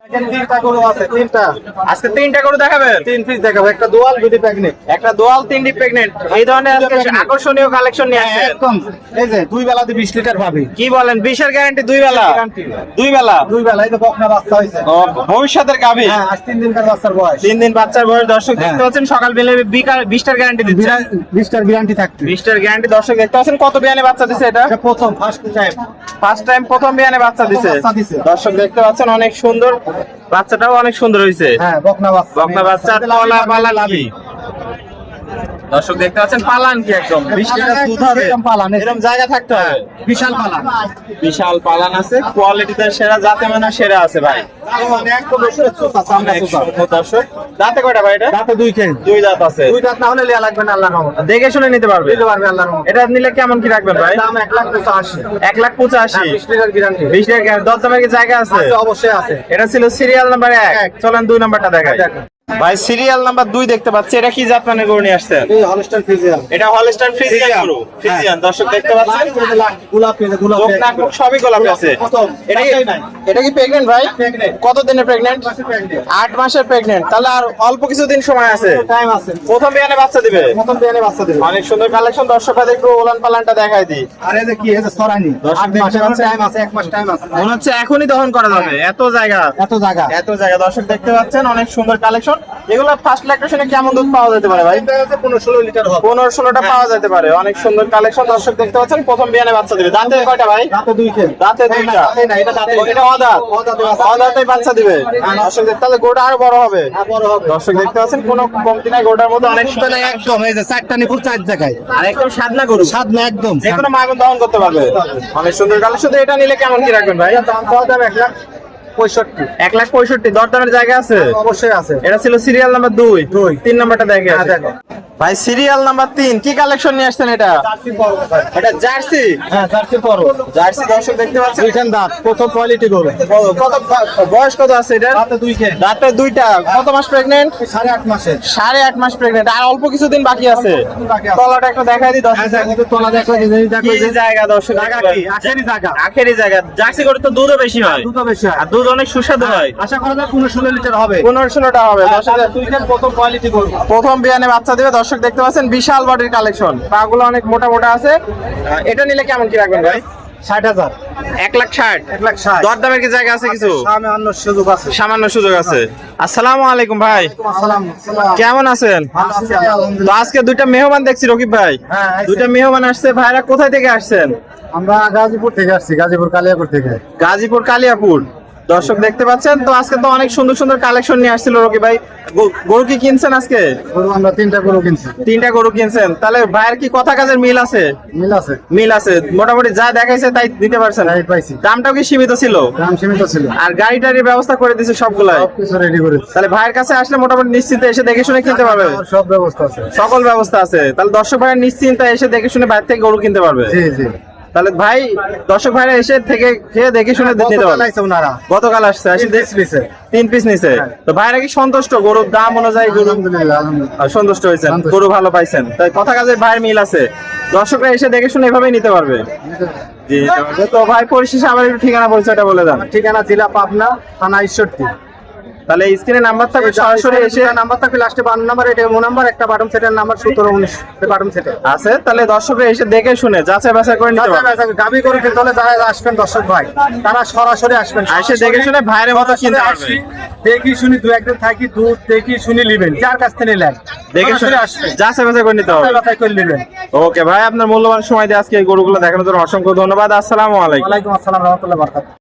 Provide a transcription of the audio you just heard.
তিনটা গরু আছে, তিনটা। আজকে তিনটা গরু দেখাবেন? 3 পিস দেখাবো, একটা দোয়াল, দুটি প্রেগনেন্ট। একটা দোয়াল, তিনটি প্রেগনেন্ট। এই ধরনের আজকে আকর্ষণীয় কালেকশন নিয়ে আসছেন। একদম, এই যে 2 বেলাতে 20 লিটার পাবে। কি বলেন, 20 এর গ্যারান্টি? 2 বেলা? গ্যারান্টি 2 বেলা? 2 বেলা। এই যে বকনা বাচ্চা হইছে। ও, ভবিষ্যতের গাভী। হ্যাঁ, আজ 3 দিনকার বাচ্চার বয়স। 3 দিন বাচ্চার বয়স। দর্শক দেখতে পাচ্ছেন, সকাল বেলা 20টার গ্যারান্টি দিচ্ছে। 20টার গ্যারান্টি থাকবে। 20টার গ্যারান্টি। দর্শক দেখতে পাচ্ছেন কত বিয়ানে বাচ্চা দিছে এটা? এটা প্রথম ফার্স্ট টাইম। ফার্স্ট টাইম প্রথম বিয়ানে বাচ্চা দিছে। বাচ্চা দিছে। দর্শক দেখতে পাচ্ছেন অনেক সুন্দর, বাচ্চাটাও অনেক সুন্দর হয়েছে। হ্যাঁ, বকনা বাচ্চা। বকনা বাচ্চা, তলা পালা লাভি। দর্শক দেখতে পাচ্ছেন পালান কি একদম 20 লিটার দুধ হবে। এরকম পালান, এরকম জায়গা থাকতে হবে। বিশাল পালান। বিশাল পালান আছে, কোয়ালিটিতে সেরা, জাতে মানে সেরা আছে ভাই। মানে একদম বছরের চোষা, সামনে অনেক চোষা। সুন্দর। দর্শক দাঁতে কয়টা ভাই এটা? দাঁতে 2 খেয়ে। 2 দাঁত আছে। 2 দাঁত না হলে লিয়া লাগবে না, আল্লাহর রহমতে। দেখে শুনে নিতে পারবে। দিতে পারবে আল্লাহর রহমতে। এটা নিলে কেমন কি রাখবেন ভাই? দাম 1,85,000। 1,85,000। 20 লিটার গ্যারান্টি। 20 টাকা দরদামের কি জায়গা আছে? আছে, অবশ্যই আছে। এটা ছিল সিরিয়াল নাম্বার 1। এক। চলেন 2 নাম্বারটা দেখাই। দেখো। ভাই সিরিয়াল নাম্বার 2 দেখতে পাচ্ছি। এটা কি জাত মানের গরু নিয়ে আসছেন? এই হলস্টাইন ফ্রিজিয়ান। এটা হলস্টাইন ফ্রিজিয়ান গরু। ফ্রিজিয়ান। দর্শক দেখতে পাচ্ছেন গোলাপি, গোলাপি। চোখ নাক মুখ সবই গোলাপি আছে। প্রথম। এটা কি, এটা কি প্রেগন্যান্ট ভাই? Pregnant। কত দিনের প্রেগন্যান্ট? 8 মাসের প্রেগন্যান্ট। তাহলে আর অল্প কিছুদিন সময় আছে। টাইম আছে। প্রথম বিয়ানে বাচ্চা দিবে। প্রথম বিয়ানে বাচ্চা দেবে। অনেক সুন্দর কালেকশন। দর্শকদের একটু ওলান পালানটা দেখাই দিই। আর এই যে কি, এই যে সরানি। 8 মাসের টাইম আছে, 1 মাস টাইম আছে। মনে হচ্ছে এখনই দহন করা যাবে, এত জায়গা। এত জায়গা। এত জায়গা। দর্শক দেখতে পাচ্ছেন অনেক সুন্দর কালেকশন। এগুলো ফার্স্ট ল্যাকটেশনে কেমন দুধ পাওয়া যেতে পারে ভাই? 15-16 লিটার হবে। 15-16টা পাওয়া যেতে পারে। অনেক সুন্দর কালেকশন। দর্শক দেখতে পাচ্ছেন প্রথম বিয়ানে বাচ্চা দিবে। দাঁতে কয়টা ভাই? দাঁতে 2 খেয়ে। দাঁতে 2টা। দাঁতে না, এটা দাঁতে। এটা অদাঁত। অদাঁতে বাচ্চা দিবে। দর্শক দেখতে, তাহলে গোটা আরো বড় হবে। হ্যাঁ, বড় হবে। দর্শক দেখতে পাচ্ছেন কোনো কমতি নাই গোটার মধ্যে। অনেক সুন্দর। একদম, এই যে 4টা নিপুর 4 জায়গায়। আর একদম সাদনা গরু। স্বাদ না একদম। যে কোনো মাগুন দহন করতে পারবে। অনেক সুন্দর কালেকশন। এটা নিলে কেমন কি রাখবেন ভাই? দাম পাওয়া যাবে 1,65,000। 1,65,000। দরদামের জায়গা আছে? অবশ্যই আছে। এটা ছিল সিরিয়াল নাম্বার 2। দুই। 3 নাম্বারটা দেখে হ্যাঁ, দেখো। ভাই সিরিয়াল নাম্বার 3 কি কালেকশন নিয়ে আসছেন এটা? জার্সি পরো ভাই। এটা জার্সি। হ্যাঁ, জার্সি পরো। জার্সি। দর্শক দেখতে পাচ্ছেন দুইখান দাঁত, প্রথম কোয়ালিটি গরু। কত বয়স কত আছে এটা? দাঁতে 2 খেয়ে। দাঁতে 2টা। কত মাস প্রেগন্যান্ট? 8.5 মাসের। 8.5 মাস প্রেগন্যান্ট। আর অল্প কিছুদিন বাকি আছে। বাকি আছে। তলাটা একটু দেখাই দিই দর্শক। হ্যাঁ, দেখো, তোলা দেখো, এই যে দেখো, এই কি যে জায়গা দর্শক? জায়গা কি? আখেরি জায়গা। আখেরি জায়গা। জার্সি গরু তো দুধও বেশি হয়। দুটো বেশি হয়। আর দুধ অনেক সুস্বাদু হয়। আশা করা যায় 15-16 লিটার হবে। 15-16টা হবে। দর্শক দুইখান প্রথম কোয়ালিটি গরু। প্রথম বিয়ানে বাচ্চা দিবে। দর্শক দেখতে পাচ্ছেন বিশাল বডির কালেকশন। পাগুলো অনেক মোটা মোটা আছে। এটা নিলে কেমন কি রাখবেন ভাই? 60,000। 1,60,000। 1,60,000। দরদামের কি জায়গা আছে কিছু? সামান্য সুযোগ আছে। সামান্য সুযোগ আছে। আসসালামু আলাইকুম ভাই, আসসালাম। কেমন আছেন? ভালো আছি তো আলহামদুলিল্লাহ। আজকে 2টা মেহমান দেখছি রকিব ভাই। হ্যাঁ, আইছে। 2টা মেহমান আসছে। ভাইরা কোথায় থেকে আসছেন? আমরা গাজীপুর থেকে আসছি, গাজীপুর কালিয়াপুর থেকে। গাজীপুর কালিয়াপুর। দর্শক দেখতে পাচ্ছেন তো আজকে তো অনেক সুন্দর সুন্দর কালেকশন নিয়ে আসছিল রকিব ভাই। গরু কি কিনছেন আজকে? গরু আমরা 3টা গরু কিনছি। 3টা গরু কিনছেন। তাহলে ভাইয়ের কি কথা কাজের মিল আছে? মিল আছে। মিল আছে। মোটামুটি যা দেখাইছে তাই দিতে পারছেন। তাই পাইছি। দামটাও কি সীমিত ছিল? দাম সীমিত ছিল। আর গাড়ি টাড়ির ব্যবস্থা করে দিছে সবগুলাই? সবকিছু রেডি করেছি। তাহলে ভাইয়ের কাছে আসলে মোটামুটি নিশ্চিন্তে এসে দেখে শুনে কিনতে পারবে? সব ব্যবস্থা আছে। সকল ব্যবস্থা আছে। তাহলে দর্শক ভাইরা নিশ্চিন্তে এসে দেখে শুনে বাইরে থেকে গরু কিনতে পারবে। জি জি। তাহলে ভাই দর্শক ভাইরা এসে থেকে খেয়ে দেখে শুনে নিতে গতকাল পারবে। আইছে ওনারা। গতকাল আসছে, এসে 3 পিস নিছে। হ্যাঁ। তো ভাইরা কি সন্তুষ্ট? গরুর দাম অনুযায়ী গরু আলহামদুলিল্লাহ, আলহামদুলিল্লাহ। সন্তুষ্ট হয়েছেন? সন্তুষ্ট। গরু ভালো পাইছেন। তাই কথা কাজের ভাইয়ের মিল আছে। দর্শকরা এসে দেখে শুনে এভাবেই নিতে পারবে। জি। তো ভাই পরিশেষে আবার একটু ঠিকানা পরিচয়টা বলে দেন। ঠিকানা জেলা পাবনা, থানা ঈশ্বরদী। তাহলে স্ক্রিনে নাম্বার থাকবে, সরাসরি এসে নাম্বার থাকবে লাস্টে 52 নাম্বার, এটা এমন নাম্বার, একটা বাটন সেটের নাম্বার 17-19 বাটন সেটে আছে। তাহলে দর্শকরা এসে দেখে শুনে যাচাই বাছাই করে নিতে পারবে। গাবি করে কিনতে হলে যারা আসবেন দর্শক ভাই, তারা সরাসরি আসবেন। এসে দেখে শুনে ভাইয়ের মতো কিনতে পারবে। দেখি শুনি, দু একদিন থাকি, দুধ দেখি শুনি নিবেন, যার কাছ থেকে নিলেন দেখে শুনে আসবেন, যাচাই বাছাই করে নিতে হবে। যাচাই করে নিবেন। ওকে ভাই, আপনার মূল্যবান সময় দিয়ে আজকে এই গরুগুলো দেখানোর জন্য অসংখ্য ধন্যবাদ। আসসালামু আলাইকুম। ওয়ালাইকুম আসসালাম রহমতুল্লাহ বারাকাতুহু।